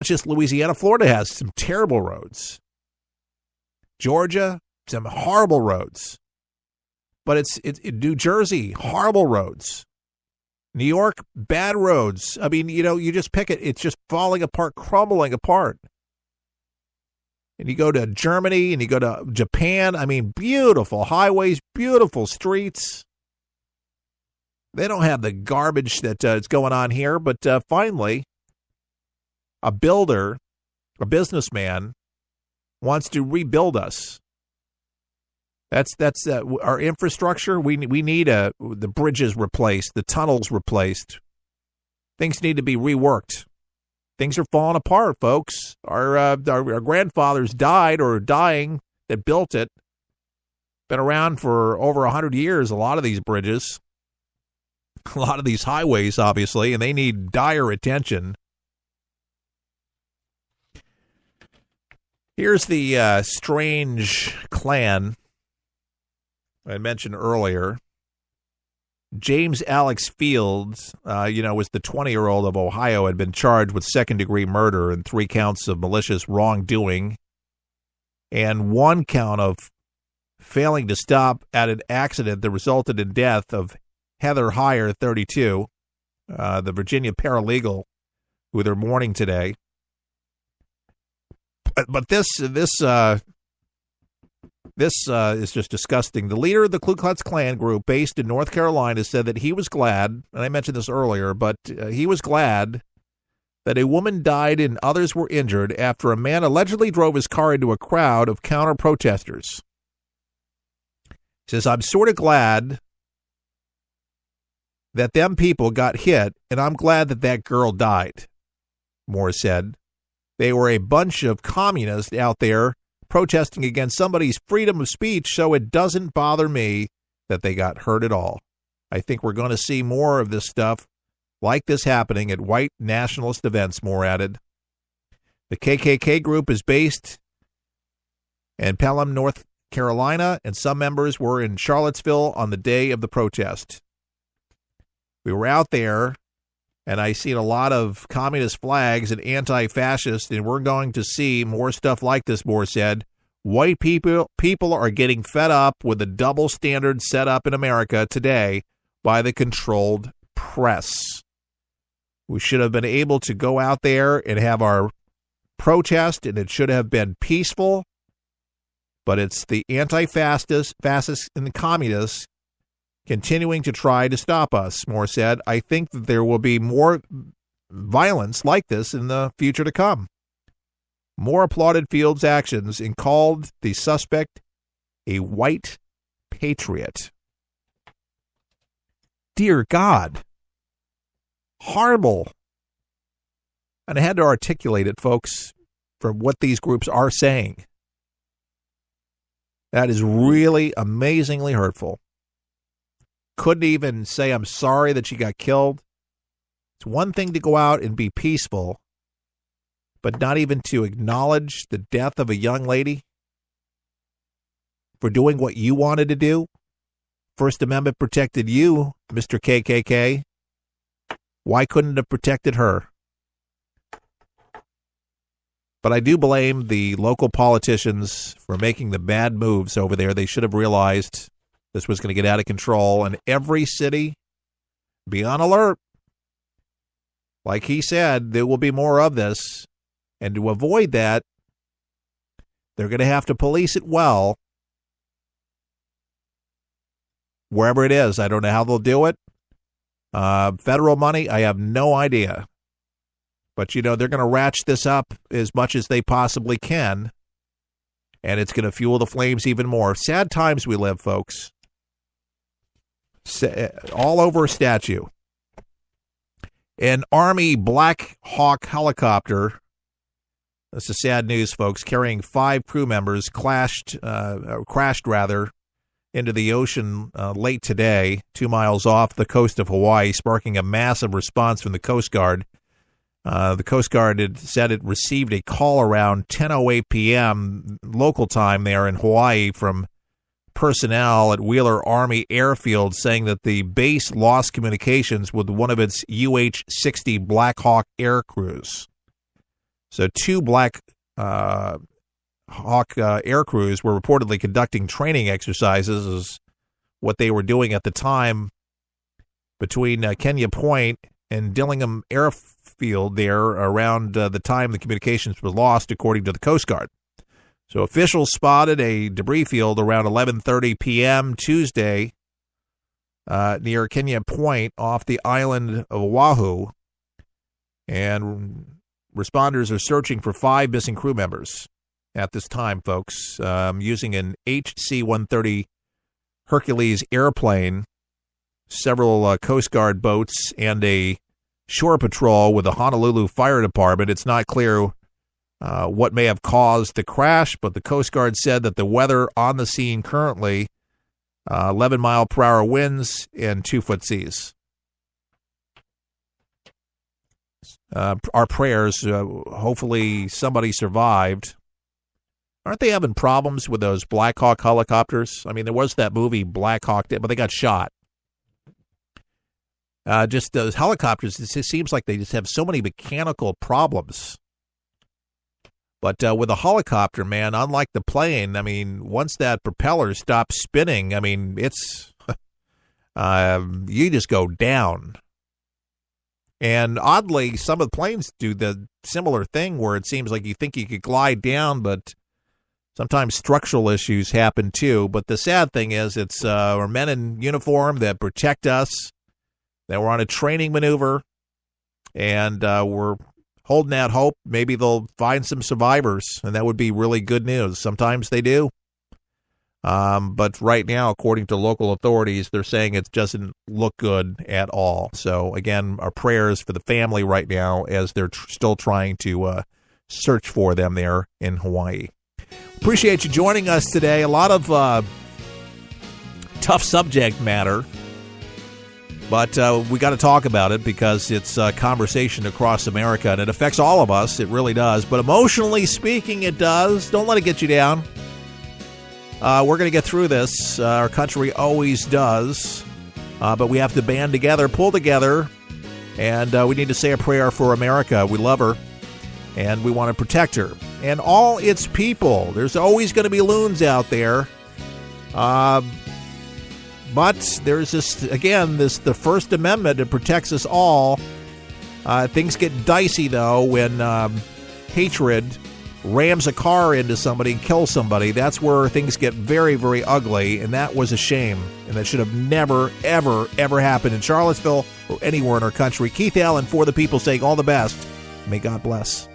just Louisiana. Florida has some terrible roads. Georgia, some horrible roads. But it's New Jersey, horrible roads. New York, bad roads. I mean, you just pick it. It's just falling apart, crumbling apart. And you go to Germany and you go to Japan. I mean, beautiful highways, beautiful streets. They don't have the garbage that is going on here. But finally, a builder, a businessman, wants to rebuild us. That's our infrastructure. We need the bridges replaced, the tunnels replaced. Things need to be reworked. Things are falling apart, folks. Our grandfathers died or are dying that built it. Been around for over 100 years, a lot of these bridges. A lot of these highways, obviously, and they need dire attention. Here's the strange Klan I mentioned earlier. James Alex Fields, was the 20-year-old of Ohio, had been charged with second-degree murder and 3 counts of malicious wrongdoing and 1 count of failing to stop at an accident that resulted in death of Heather Heyer, 32, the Virginia paralegal who they're mourning today. But this is just disgusting. The leader of the Ku Klux Klan group based in North Carolina said that he was glad, and I mentioned this earlier, but he was glad that a woman died and others were injured after a man allegedly drove his car into a crowd of counter-protesters. He says, I'm sort of glad that them people got hit, and I'm glad that that girl died, Moore said. They were a bunch of communists out there protesting against somebody's freedom of speech, so it doesn't bother me that they got hurt at all. I think we're going to see more of this stuff like this happening at white nationalist events, Moore added. The KKK group is based in Pelham, North Carolina, and some members were in Charlottesville on the day of the protest. We were out there, and I seen a lot of communist flags and anti-fascist, and we're going to see more stuff like this, Moore said. White people are getting fed up with the double standard set up in America today by the controlled press. We should have been able to go out there and have our protest, and it should have been peaceful, but it's the anti-fascists and the communists continuing to try to stop us, Moore said. I think that there will be more violence like this in the future to come. Moore applauded Fields' actions and called the suspect a white patriot. Dear God. Horrible. And I had to articulate it, folks, for what these groups are saying. That is really amazingly hurtful. Couldn't even say, I'm sorry that she got killed. It's one thing to go out and be peaceful, but not even to acknowledge the death of a young lady for doing what you wanted to do. First Amendment protected you, Mr. KKK. Why couldn't it have protected her? But I do blame the local politicians for making the bad moves over there. They should have realized this was going to get out of control, and every city, be on alert. Like he said, there will be more of this, and to avoid that, they're going to have to police it well, wherever it is. I don't know how they'll do it. Federal money, I have no idea. But, they're going to ratchet this up as much as they possibly can, and it's going to fuel the flames even more. Sad times we live, folks. All over a statue. An Army Black Hawk helicopter, this is sad news, folks, carrying 5 crew members crashed into the ocean late today, 2 miles off the coast of Hawaii, sparking a massive response from the Coast Guard. The Coast Guard had said it received a call around 10:08 p.m. local time there in Hawaii from personnel at Wheeler Army Airfield saying that the base lost communications with one of its UH-60 Black Hawk air crews. So 2 Black Hawk air crews were reportedly conducting training exercises, is what they were doing at the time, between Kenya Point and Dillingham Airfield there around the time the communications was lost, according to the Coast Guard. So officials spotted a debris field around 11:30 p.m. Tuesday near Kenya Point off the island of Oahu, and responders are searching for 5 missing crew members at this time, folks, using an HC-130 Hercules airplane, several Coast Guard boats, and a shore patrol with the Honolulu Fire Department. It's not clear what may have caused the crash, but the Coast Guard said that the weather on the scene currently, 11-mile-per-hour winds and 2-foot seas. Our prayers, hopefully somebody survived. Aren't they having problems with those Black Hawk helicopters? I mean, there was that movie Black Hawk, but they got shot. Just those helicopters, it seems like they just have so many mechanical problems. But with a helicopter, man, unlike the plane, I mean, once that propeller stops spinning, I mean, it's you just go down. And oddly, some of the planes do the similar thing where it seems like you think you could glide down, but sometimes structural issues happen too. But the sad thing is it's we're men in uniform that protect us, that we're on a training maneuver, and we're holding out hope. Maybe they'll find some survivors, and that would be really good news. Sometimes they do. But right now, according to local authorities, they're saying it doesn't look good at all. So, again, our prayers for the family right now as they're still trying to search for them there in Hawaii. Appreciate you joining us today. A lot of tough subject matter, but we got to talk about it because it's a conversation across America, and it affects all of us. It really does. But emotionally speaking, it does. Don't let it get you down. We're going to get through this. Our country always does. But we have to band together, pull together, and we need to say a prayer for America. We love her, and we want to protect her and all its people. There's always going to be loons out there. But there's the First Amendment that protects us all. Things get dicey, though, when hatred rams a car into somebody and kills somebody. That's where things get very, very ugly, and that was a shame. And that should have never, ever, ever happened in Charlottesville or anywhere in our country. Keith Allen, for the people, saying all the best. May God bless.